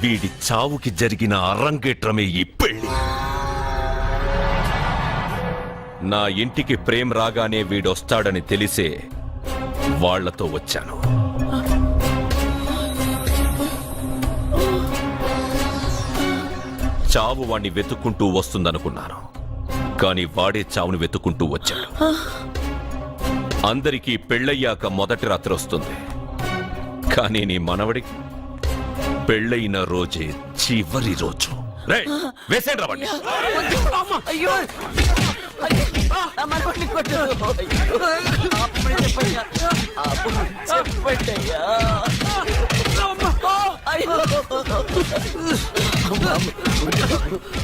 వీడి చావుకి జరిగిన అరంగేట్రమే ఈ పెళ్లి. నా ఇంటికి ప్రేమ్ రాగానే వీడొస్తాడని తెలిసే వాళ్లతో వచ్చాను. చావు వాణ్ణి వెతుక్కుంటూ వస్తుందనుకున్నాను, కాని వాడే చావుని వెతుక్కుంటూ వచ్చాడు. అందరికీ పెళ్ళయ్యాక మొదటి రాత్రి వస్తుంది, కానీ నీ మనవడికి పెళ్ళైన రోజే చివరి రోజు. వేసేయండి రావండి.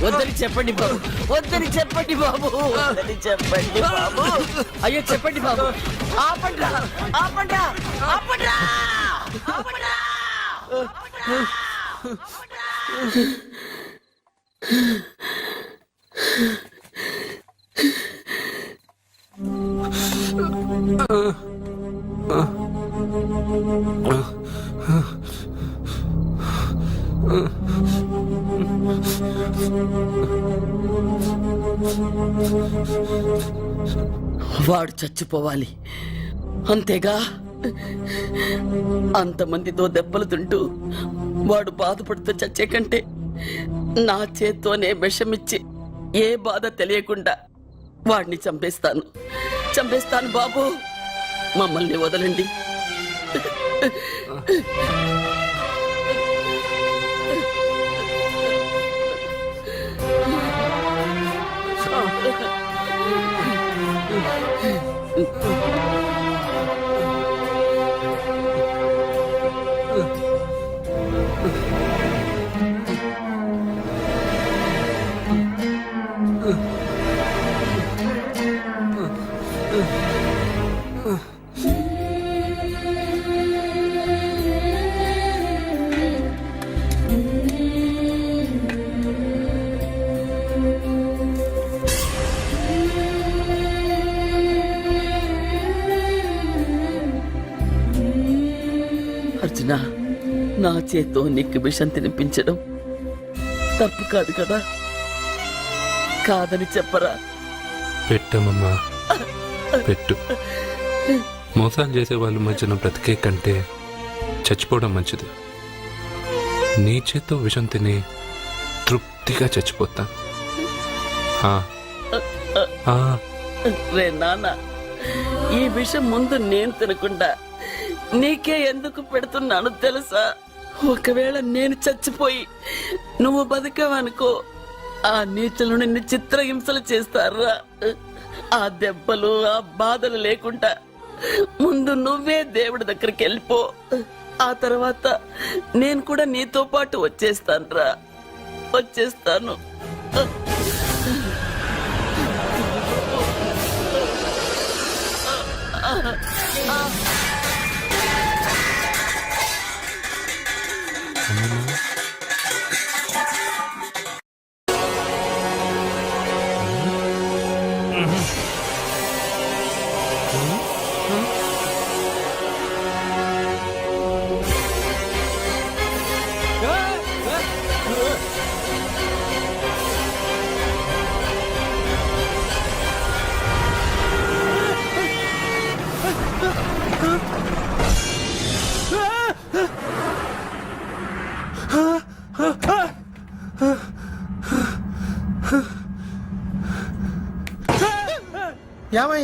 వద్దని చెప్పండి బాబు, వద్దని చెప్పండి బాబు, వద్దని చెప్పండి బాబు. అయ్యో చెప్పండి బాబు. ఆపండ్రా, ఆపండ్రా, ఆపండ్రా, ఆపండ్రా. వాడు చచ్చిపోవాలి అంతేగా. అంతమందితో దెబ్బలు తింటూ వాడు బాధపడుతూ చచ్చే కంటే నా చేత్తోనే విషమిచ్చి ఏ బాధ తెలియకుండా వాడిని చంపేస్తాను, చంపేస్తాను బాబు. మమ్మల్ని వదలండి. అర్జున, నా చేత్తో నీకు విషం తినిపించడం తప్పు కాదు కదా? కాదని చెప్పరా? పెట్టమమ్మా, పెట్టు. మోసాలు చేసే వాళ్ళ మధ్యన బ్రతికే కంటే చచ్చిపోవడం మంచిది. నీ చేత్తో విషం తిని తృప్తిగా చచ్చిపోతా. రే నాన్న, ఈ విషయం ముందు నేను తినకుండా నీకే ఎందుకు పెడుతున్నాను తెలుసా? ఒకవేళ నేను చచ్చిపోయి నువ్వు బతికావనుకో, ఆ నీచులు నిన్ను చిత్రహింసలు చేస్తారా? ఆ దెబ్బలు ఆ బాధలు లేకుండా ముందు నువ్వే దేవుడి దగ్గరికి వెళ్ళిపో. ఆ తర్వాత నేను కూడా నీతో పాటు వచ్చేస్తాను రా, వచ్చేస్తాను.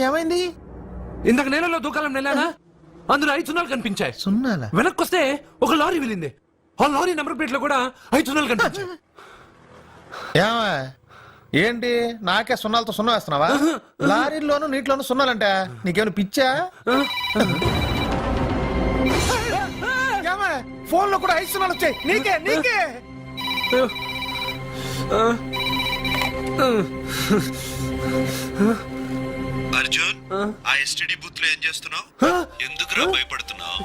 ఏమైంది? ఇందాక నేలలో దూకాలం నెలానా, అందులో 5 సున్నాలు కనిపించాయి. సున్నాలా? వెనక్కి వస్తే ఒక లారీ వెళ్ళింది. ఆ లారీ నెంబర్ ప్లేట్ లో కూడా 5 సున్నాలు కనిపించాయి. ఏంటి నాకే సున్నాలతో సున్నా వేస్తున్నావా? లారీల్లోనూ నీటిలోనూ సున్నాలంటే నీకేమైనా పిచ్చా? ఫోన్ లో కూడా 5 సున్నాలు వచ్చాయి. నీకే నీకే అర్జున్, ఆ ఎస్టీడీ బూత్ లో ఏం చేస్తున్నావు? ఎందుకురా భయపడుతున్నావు?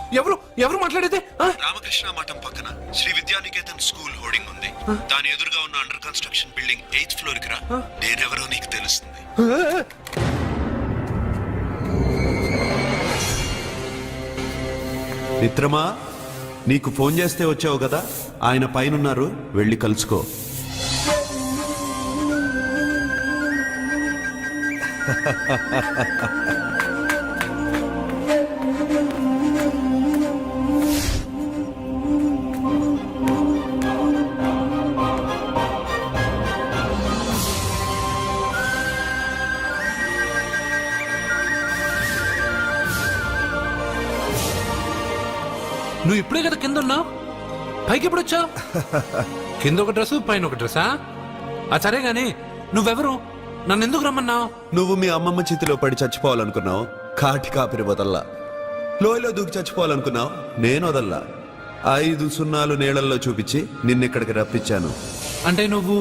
ఎవరు మాట్లాడేది? రామకృష్ణ మఠం పక్కన శ్రీ విద్యానికేతన్ స్కూల్ హోర్డింగ్ ఉంది. దాని ఎదురుగా ఉన్న under construction building 8th floor కి రా. నేనెవరో నీకు తెలుస్తుంది. మిత్రమా, నీకు ఫోన్ చేస్తే వచ్చావు కదా, ఆయన పైనున్నారు, వెళ్ళి కలుసుకో. నువ్వు ఇప్పుడే కదా కింద ఉన్నావు, పైకి ఎప్పుడు వచ్చావు? కింద ఒక డ్రెస్, పైన ఒక డ్రెస్సా? సరే గాని నువ్వెవరు? నన్ను ఎందుకు రమ్మన్నావు? నువ్వు మీ అమ్మమ్మ చేతిలో పడి చచ్చిపోవాలనుకున్నావు, కాటి కాపిరి వదల్లా. లోయలో దూకి చచ్చిపోవాలనుకున్నావు, నేను వదల్లా. 5 సున్నాలు నీళ్ళల్లో చూపించి నిన్నిక్కడికి రప్పించాను. అంటే నువ్వు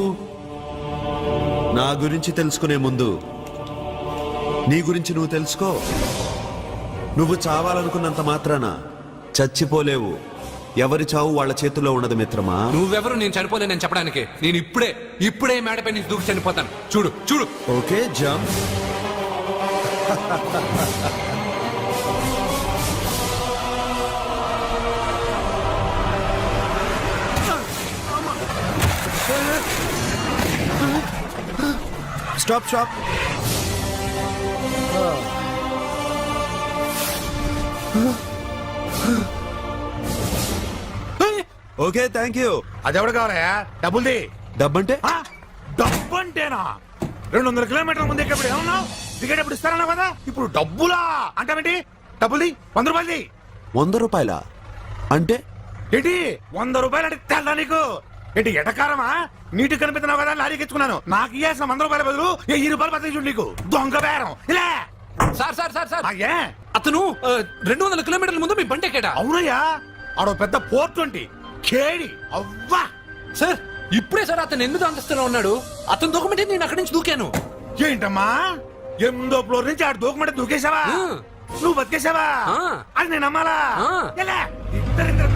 నా గురించి తెలుసుకునే ముందు నీ గురించి నువ్వు తెలుసుకో. నువ్వు చావాలనుకున్నంత మాత్రాన చచ్చిపోలేవు. ఎవరి చావు వాళ్ళ చేతుల్లో ఉండదు మిత్రమా. నువ్వెవరు నేను చనిపోలేనని చెప్పడానికి? నేను ఇప్పుడే మేడపై నుంచి దూకి చనిపోతాను. చూడు చూడు. Okay, jump. Stop stop. Okay, thank you. అదెవడు కావాలయా? డబ్బుల్ది. డబ్బంటే డబ్బు అంటేనా? 200 కిలోమీటర్ల ముందు ఎక్కడ ఏమన్నావు? టికెట్ ఎప్పుడు ఇస్తారన్నావు కదా, ఇప్పుడు డబ్బులా అంటావేంటి? డబ్బుల్ది, 100 రూపాయలది. 100 రూపాయలా? అంటే ఏంటి 100 రూపాయలు అంటే తెల్లా నీకు? ఏంటి ఎటకారమా? నీటి కనిపిస్తున్నావు కదా, లారీకి ఎత్తుకున్నాను. నాకు ఇయ్యాల్సిన 100 రూపాయల బదులు 1000 రూపాయలు బతికి చూడు నీకు. దొంగ బేరం ఇలా. సార్ సార్ సార్ సార్, ఏ అతను 200 కిలోమీటర్ల ముందు మీ బండి ఎక్కాడా? అవునయ్యా, ఆడో పెద్ద పోర్ట్ వంటి కేడి అవ్వా. సార్ ఇప్పుడే సార్ అతను 8వ అంతస్తులో ఉన్నాడు. అతను దూకమంటే నేను అక్కడి నుంచి దూకాను. ఏంటమ్మా 8వ ఫ్లోర్ నుంచి ఆడు దూకమంటే దూకేశావా? నువ్వు బతికేశావా? అది నేను నమ్మాలా? ఎలా? ఇద్దరిద్దరు.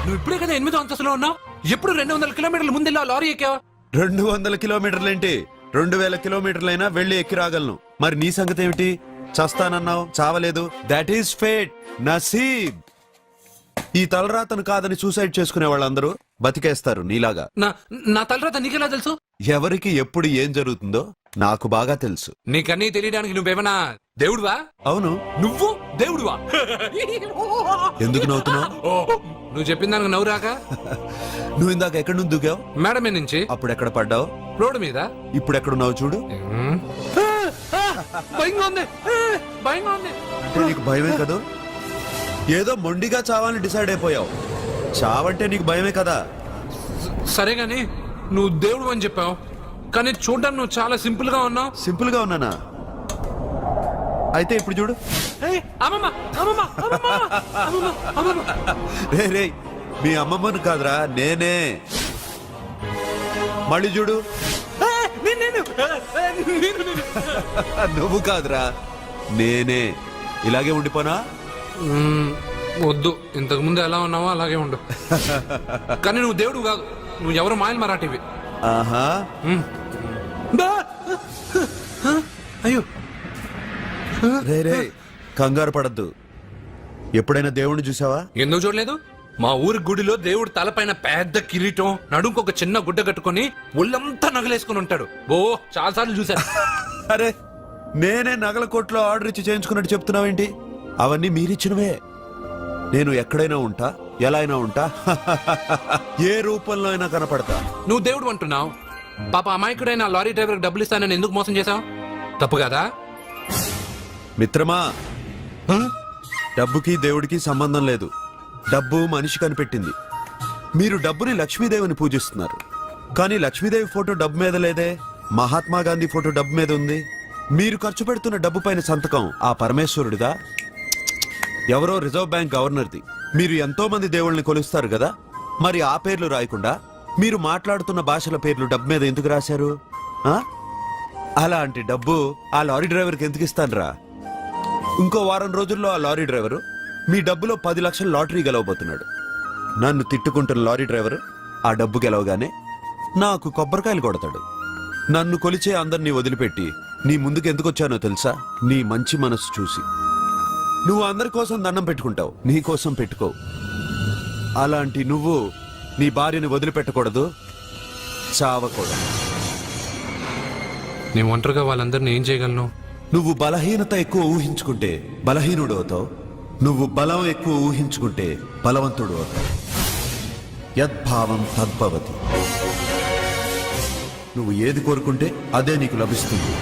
నువ్వు ఇప్పుడే కదా 8వ అంతస్తులో ఉన్నావు. ఎప్పుడు 200 కిలోమీటర్ల ముందు ఇలా లారీ ఎక్కావా? 200 కిలోమీటర్లేంటి, 2000 కిలోమీటర్లైనా వెళ్ళి ఎక్కి రాగలను. మరి నీ సంగతి ఏమిటి? చస్తానన్నావు, చావలేదు. That is fate, నసీబ్. ఈ తలరాతను కాదని సూసైడ్ చేసుకునే వాళ్ళందరూ బతికేస్తారు నీలాగా. నా తలరాత నీకెలా తెలుసు? ఎవరికి ఎప్పుడు ఏం జరుగుతుందో నాకు బాగా తెలుసు. నీకన్నీ తెలియడానికి నువ్వేమన్నా దేవుడువా? అవును. నువ్వు దేవుడువా? ఎందుకు నవ్వుతున్నావు? నువ్వు చెప్పిన దానికి నవ్వు రాక? నువ్వు ఇందాక ఎక్కడి నుంచి దూకావు? మేడం మీద నుంచి. అప్పుడు ఎక్కడ పడ్డావు? రోడ్డు మీద. ఇప్పుడు ఎక్కడున్నావు చూడు. భయంగా ఉంది, భయంగా ఉంది. అంటే నీకు భయమే కదా? ఏదో మొండిగా చావాలని డిసైడ్ అయిపోయావు. చావంటే నీకు భయమే కదా? సరే గాని నువ్వు దేవుడు అని చెప్పావు, కానీ చూడడానికి నువ్వు చాలా సింపుల్ గా ఉన్నావు. సింపుల్ గా ఉన్నానా? అయితే ఇప్పుడు చూడు. రే రే, మీ అమ్మమ్మను కాదురా, నేనే. మళ్ళీ చూడు. నువ్వు కాదురా, నేనే. ఇలాగే ఉండిపోనా? వద్దు, ఇంతకు ముందు ఎలా ఉన్నావో అలాగే ఉండు. కానీ నువ్వు దేవుడు కాదు, నువ్వు ఎవరు మాయలు మరాఠీవి. ఆహా. అయ్యో రే రే, కంగారు పడద్దు. ఎప్పుడైనా దేవుణ్ణి చూసావా? ఎందుకు చూడలేదు? మా ఊరి గుడిలో దేవుడు తలపైన పెద్ద కిరీటం, నడుంకు ఒక చిన్న గుడ్డ కట్టుకుని ఒళ్ళంతా నగలేసుకుని ఉంటాడు. ఓ చాలా సార్లు చూశాను. అరే, నేనే నగల కొట్లో ఆర్డర్ ఇచ్చి చేయించుకున్నట్టు చెప్తున్నావేంటి? అవన్నీ మీరిచ్చినవే. నేను ఎక్కడైనా ఉంటా, ఎలా అయినా ఉంటా, ఏ రూపంలో అయినా కనపడతా. నువ్వు దేవుడు అంటున్నావు, పాప అమాయకుడైన లారీ డ్రైవర్ డబ్బులు ఇస్తానని ఎందుకు మోసం చేశావు? తప్పు కదా మిత్రమా? డబ్బుకి దేవుడికి సంబంధం లేదు. డబ్బు మనిషి కనిపెట్టింది. మీరు డబ్బుని లక్ష్మీదేవిని పూజిస్తున్నారు, కానీ లక్ష్మీదేవి ఫోటో డబ్బు మీద లేదే. మహాత్మా గాంధీ ఫోటో డబ్బు మీద ఉంది. మీరు ఖర్చు పెడుతున్న డబ్బు పైన సంతకం ఆ పరమేశ్వరుడిదా? ఎవరో రిజర్వ్ బ్యాంక్ గవర్నర్ది. మీరు ఎంతో మంది దేవుళ్ళని కొలుస్తారు కదా, మరి ఆ పేర్లు రాయకుండా మీరు మాట్లాడుతున్న భాషల పేర్లు డబ్బు మీద ఎందుకు రాశారు? అలాంటి డబ్బు ఆ లారీ డ్రైవర్కి ఎందుకు ఇస్తానురా? ఇంకో వారం రోజుల్లో ఆ లారీ డ్రైవరు మీ డబ్బులో 10 లక్షల లాటరీ గెలవబోతున్నాడు. నన్ను తిట్టుకుంటున్న లారీ డ్రైవర్ ఆ డబ్బు గెలవగానే నాకు కొబ్బరికాయలు కొడతాడు. నన్ను కొలిచే అందరినీ వదిలిపెట్టి నీ ముందుకు ఎందుకు వచ్చానో తెలుసా? నీ మంచి మనసు చూసి. నువ్వు అందరి కోసం దండం పెట్టుకుంటావు, నీ కోసం పెట్టుకోవు. అలాంటి నువ్వు నీ భార్యని వదిలిపెట్టకూడదు, చావకూడదు. నేను ఒంటరిగా వాళ్ళందరినీ ఏం చేయగలను? నువ్వు బలహీనత ఎక్కువ ఊహించుకుంటే బలహీనుడు అవుతావు, నువ్వు బలం ఎక్కువ ఊహించుకుంటే బలవంతుడు అవుతావు. యద్భావం తద్భవతి. నువ్వు ఏది కోరుకుంటే అదే నీకు లభిస్తుంది.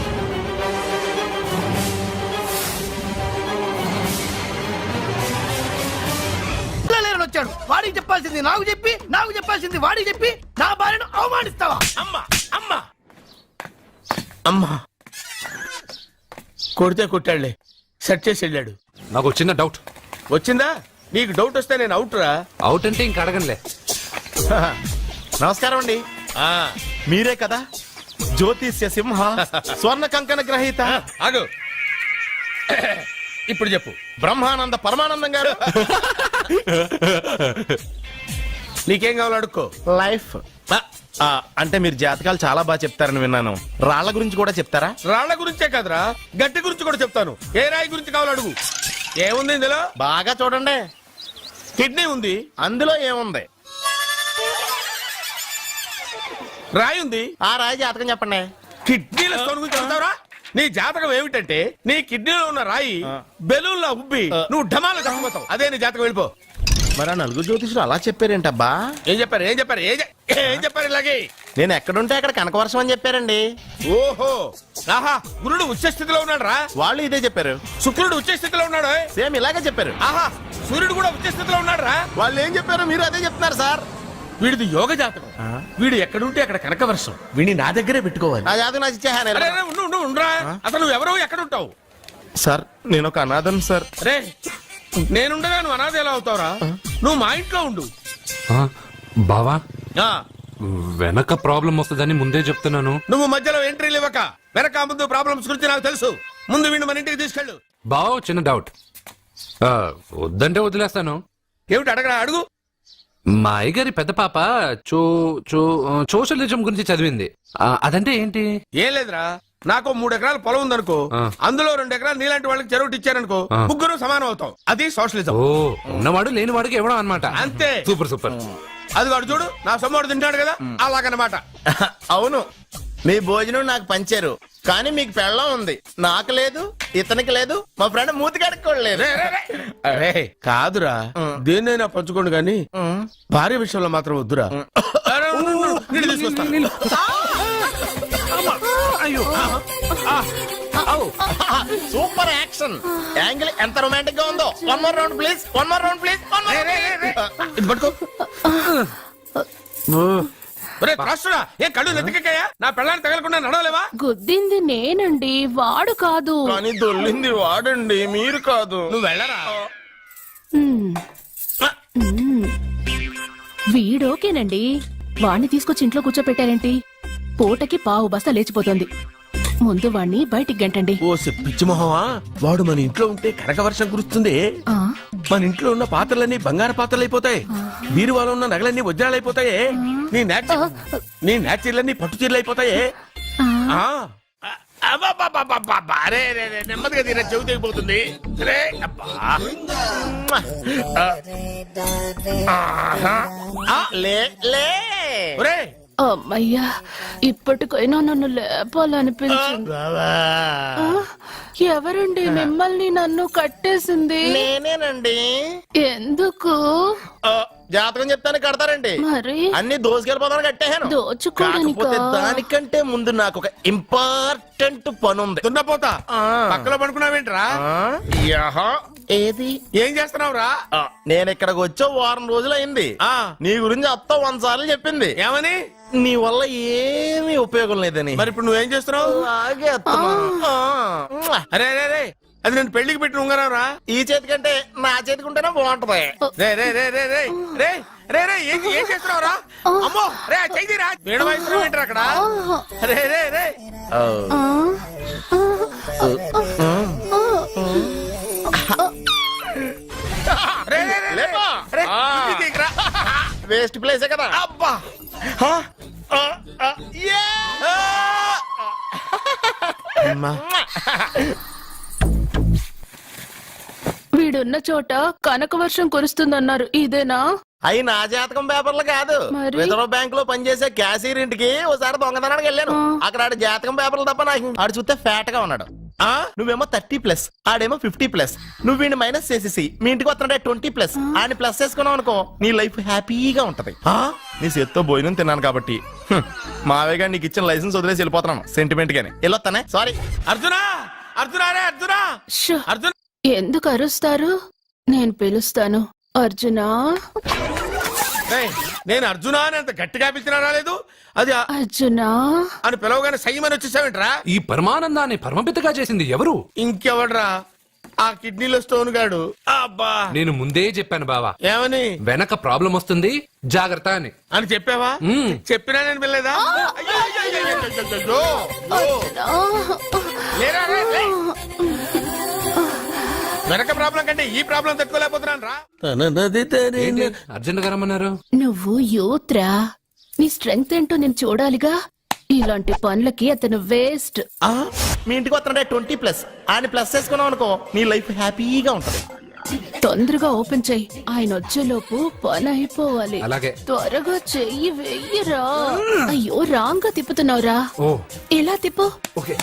పిల్లలేరని వచ్చాడు, వాడికి చెప్పాల్సింది నాకు చెప్పి, నాకు చెప్పాల్సింది వాడికి చెప్పి నా భార్యను అవమానిస్తావా? అమ్మా అమ్మా అమ్మా కొడితే కొట్టాడులే, సెట్ చేసి వెళ్ళాడు. నాకు చిన్న డౌట్. వచ్చిందా? నీకు డౌట్ వస్తే నేను అవుట్ రా. అవుట్ అంటే ఇంక అడగనులే. నమస్కారం అండి. మీరే కదా జ్యోతిష్య సింహ స్వర్ణ కంకణ గ్రహీత? ఆగు. ఇప్పుడు చెప్పు. బ్రహ్మానంద పరమానందం గారు. నీకేం కావాలో అడుక్కో. లైఫ్ అంటే మీరు జాతకాలు చాలా బాగా చెప్తారని విన్నాను. రాళ్ల గురించి కూడా చెప్తారా? రాళ్ల గురించే కాదురా, గట్టి గురించి కూడా చెప్తాను. ఏ రాయి గురించి కావాలో అడుగు. ఏముంది ఇందులో? బాగా చూడండి. కిడ్నీ ఉంది. అందులో ఏముంది? రాయి ఉంది. ఆ రాయి జాతకం చెప్పండి. కిడ్నీల స్టోన్ గురించి చెప్తావురా? నీ జాతకం ఏమిటంటే నీ కిడ్నీలో ఉన్న రాయి బెలూన్లా ఉబ్బి నువ్వు ఢమాలో చచ్చిపోతావు. అదే నీ జాతకం. వెళ్ళిపో. మరి ఆ నలుగురు జ్యోతిషులు అలా చెప్పారేంటబ్బా? ఏం చెప్పారు? ఏం చెప్పారు? ఏం చెప్పారు ఇలాగే? నేను ఎక్కడుంటే అక్కడ కనకవర్షం అని చెప్పారండి. ఓహో, ఆహా. గురుడు ఉచ్చ స్థితిలో ఉన్నాడు రా. వాళ్ళు ఇదే చెప్పారు. శుక్రుడు ఉచ్చ స్థితిలో ఉన్నాడు. సేమ్ ఇలాగే చెప్పారు. ఆహా, సూర్యుడు కూడా ఉచ్చ స్థితిలో ఉన్నాడు రా. వాళ్ళు ఏం చెప్పారు మీరు అదే చెప్తున్నారు సార్. వీడిది యోగ జాతకం. వీడు ఎక్కడుంటే అక్కడ కనకవర్షం. వీడిని నా దగ్గరే పెట్టుకోవాలి. నా జాతకం నాకు ఇచ్చేహాను. అరే, అరే, ఉండు, ఉండరా. అసలు నువ్వు ఎవరో ఎక్కడ ఉంటావు? సార్ నేను ఒక అనాథం సార్. రే, నేనుండగా నువ్వు అనాథ ఎలా అవుతావురా? నువ్వు మా ఇంట్లో ఉండు. ఆ, బావా ఆ, వెనక ప్రాబ్లం వస్తుందని ముందే చెప్తున్నాను. నువ్వు మధ్యలో ఎంట్రీలు ఇవ్వక. వెనక ముందు ప్రాబ్లమ్స్ గురించి నాకు తెలుసు. ముందు వీడిని మన ఇంటికి తీసుకెళ్ళు. బావా చిన్న డౌట్. వద్దంటే వదిలేస్తాను. ఏమిటి అడగరా? అడుగు. మా అయ్యగారి పెద్ద పాప సోషలిజం గురించి చదివింది. అదంటే ఏంటి? ఏం లేదురా, నాకు 3 ఎకరాల పొలం ఉందనుకో, అందులో 2 ఎకరాలు నీలాంటి వాళ్ళకి చెరువు ఇచ్చారనుకో, ముగ్గురు సమానం అవుతాం. అది సోషలిజం. ఓ, ఉన్నవాడు లేనివాడికి ఇవ్వడం అన్నమాట. అంతే. Super super. అది వాడు చూడు, నా సొమ్మడు తింటాడు కదా, అలాగనమాట. అవును, మీ భోజనం నాకు పంచారు, కానీ మీకు పెళ్ళం ఉంది, నాకు లేదు, ఇతనికి లేదు, మా ఫ్రెండ్ మూతి కడుక్కోలేదు. అరే కాదురా, దేన్నైనా పంచుకోండి గాని భార్య విషయంలో మాత్రం వద్దురా. అరే, ఉండు, నీళ్ళు తీసుకొస్తాను. సూపర్ యాక్షన్ యాంగిల్ ఎంత రొమాంటిక్ గా ఉందో. One more round please, one more round please. ఇది పట్టుకో. ఒరే త్రాసుడా, ఏ కళ్ళు నెత్తికెక్కాయా? నా పెళ్ళాన్ని తగలకుండా నడవలేవా? గుద్దింది నేనండి, వాడు కాదు. కానీ దొల్లింది వాడండి, మీరు కాదు. నువ్వు వెళ్ళరా. మ్మ్. మ్మ్. వీడోకేనండి, వాణ్ణి తీసుకొచ్చి ఇంట్లో కూర్చోపెట్టారేంటి? పూటకి పావు బస్తా లేచిపోతుంది. ముందు వాణ్ణి బయటికి గంటండి. ఓ పిచ్చి మొహమా, వాడు మన ఇంట్లో ఉంటే కనక వర్షం కురుస్తుంది. ఆ, మన ఇంట్లో ఉన్న పాత్రలన్నీ బంగారు పాత్రలు అయిపోతాయి. బీరువాలో ఉన్న నగలన్నీ వజ్రాలు అయిపోతాయి. నీ నాచీర్లన్నీ పట్టు చీరలు అయిపోతాయి. ఆ. అరే నెమ్మదిగా తీరా, చెవి తెగిపోతుంది. రే అబ్బా. లే లే ఒరే, అమ్మయ్యా, ఇప్పటికైనా నన్ను లేపాలనిపించింది. ఆ, ఎవరండి మిమ్మల్ని నన్ను కట్టేసింది? నేనేనండి. ఎందుకు? జాతకం చెప్తాను కడతారండి. మరి అన్ని దోసుకెళ్ళిపోతాను కట్టేహాను. దోచుకోడానికా? కాకపోతే దానికంటే ముందు నాకు ఒక ఇంపార్టెంట్ పని ఉంది. దున్నపోతా పక్కలో పడుకున్నావేంట్రా? ఏది? ఏం చేస్తున్నావురా? నేను ఇక్కడికి వచ్చే వారం రోజులు అయింది. నీ గురించి అత్త 100 సార్లు చెప్పింది. ఏమని? నీ వల్ల ఏమీ ఉపయోగం లేదని. మరి ఇప్పుడు నువ్వేం చేస్తున్నావు? అలాగే అత్తమా. అరే అరే అరే, అది నేను పెళ్లికి పెట్టిన ఉంగరం రా. ఈ చేతి కంటే నా చేతికుంటేనే బాగుంటది. రే రే రే రే రే రే రే రే ఏం చేస్తున్నావు రా? అమ్మో, రే చెయ్యిరా. వీణ వయసు ఏంటారు అక్కడ? రే రే రే రే రే రే లేపా. రే, ఇది తీయకురా. వేస్ట్ ప్లేసే కదా. అబ్బా. యే! నేనున్న చోట కనక వర్షం కురుస్తుందన్నారు ఇదేనా? అయి నా జాతకం పేపర్లు కాదు. మరి? రిజర్వ్ బ్యాంక్ లో పనిచేసే క్యాషియర్ ఇంటికి ఒకసారి దొంగతనానికి వెళ్ళాను. అక్కడ ఆడు జాతకం పేపర్లు తప్ప నాకు ఆడు చూస్తే ఫ్యాట్ గా ఉన్నాడు. నువ్వేమో 30+, ఆడేమో 50+. నువ్వు వీడిని మైనస్ చేసేసి మీ ఇంటికి వస్తున్నాడే 20+. ఆయన ప్లస్ చేసుకున్నావు అనుకో నీ లైఫ్ హ్యాపీగా ఉంటది. నీ చేత్తో భోజనం తిన్నాను కాబట్టి మావేగా నీకు ఇచ్చిన లైసెన్స్ వదిలేసి వెళ్ళిపోతున్నాను సెంటిమెంట్ గానే. వెళ్ళొస్తానే. సారీ. అర్జునా అర్జునా రే అర్జునా షో! అర్జున్ ఎందుకు అరుస్తారు? నేను పిలుస్తాను. అర్జునా, ఏయ్, నేను అర్జునా అని అంత గట్టిగా పిలిచినా రాలేదు. అది అర్జునా. అని పిలవగానే సైమని వచ్చేసావేంట్రా? ఈ పరమానందాన్ని పరమపితగా చేసింది ఎవరు? ఇంకెవడ్రా? ఆ కిడ్నీలో స్టోన్ గాడు. అబ్బా, నేను ముందే చెప్పాను బావా, ఏమని వెనక ప్రాబ్లం వస్తుంది జాగ్రత్త అని. అని చెప్పావా? మ్మ్. చెప్పినా నేను వెళ్ళలేదా? అయ్యో, అయ్యో, అయ్యో, అయ్యో, అయ్యో, అయ్యో. లేరా, రే, లే. వెనక ప్రాబ్లం కంటే ఈ ప్రాబ్లం తట్టుకోలేకపోతున్నాను రా. ఏంటి అర్జెంట్ గా రమ్మన్నారు? నువ్వు యూత్రా, నీ స్ట్రెంగ్త్ ఏంటో నేను చూడాలిగా. ఇలాంటి పనులకి అతను వేస్ట్. మీ ఇంటికి వస్తున్నాడే 20+. ఆయన ప్లస్ చేసుకున్నావు అనుకో నీ లైఫ్ హ్యాపీగా ఉంటది. తొందరగా ఓపెన్ చెయ్యి, ఆయన వచ్చేలోపు పని అయిపోవాలి. అలాగే. త్వరగా చెయ్యి వెయ్యరా. అయ్యో రాంగ్ గా తిప్పుతున్నావురా. ఓ ఎలా తిప్పు. ఓకే.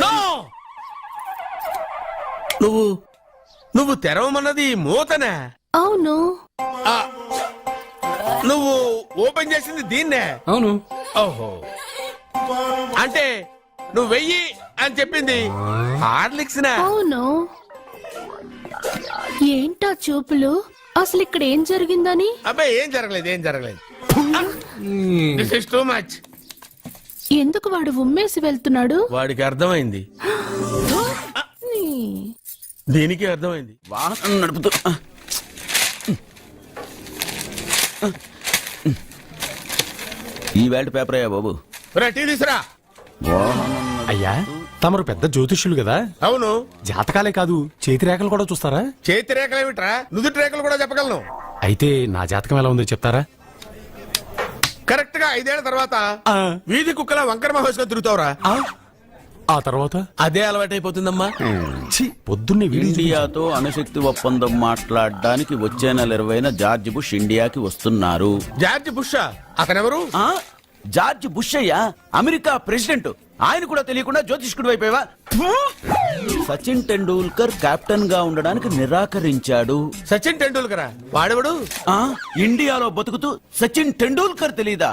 నో! నువ్వు తెరవమన్నది మూతనే. అవును. ఆ, నువ్వు ఓపెన్ చేసింది దీన్నే. అవును. ఓహో, అంటే నువ్వు వెయ్యి అని చెప్పింది హార్లిక్స్ నా? అవును. ఏంటా చూపులు? అసలు ఇక్కడ ఏం జరిగిందని? అబ్బాయి ఏం జరగలేదు. This is too much. ఎందుకు వాడు ఉమ్మేసి వెళ్తున్నాడు? వాడికి అర్థమైంది, దీనికి అర్థమైంది. వాహనం నడుపుతూ ఈ వేల్ట్ పేపర్ అయ్యా బాబు. రా, టీ తీసురా. అయ్యా తమరు పెద్ద జ్యోతిష్యులు కదా, అవును. జాతకాలే కాదు చేతి రేఖలు కూడా చూస్తారా? చేతి రేఖలు ఏమిట్రా, నుదుటి రేఖలు కూడా చెప్పగలను. అయితే నా జాతకం ఎలా ఉందో చెప్తారా? కరెక్ట్ గా 5 ఏళ్ల తర్వాత వీధి కుక్కల వంకర మహోత్సవం తిరుగుతావురా. ఆ తర్వాత అదే అలవాటైపోతుందమ్మా. ఛీ, పొద్దున్నే వీడియో ఇండియాతో అణుశక్తి ఒప్పందం మాట్లాడడానికి వచ్చే నెల 20న జార్జ్ బుష్ ఇండియాకి వస్తున్నారు. జార్జ్ బుష్ అతనెవరు? ఆ? జార్జ్ బుష్ అయ్యా, అమెరికా ప్రెసిడెంట్. ఆయన కూడా తెలియకుండా జ్యోతిష్కుడు వైపోయావా? సచిన్ టెండూల్కర్ కెప్టెన్ గా ఉండడానికి నిరాకరించాడు. సచిన్ టెండూల్కరా? వాడెవడు? ఆ ఇండియాలో బతుకుతూ సచిన్ టెండూల్కర్ తెలీదా?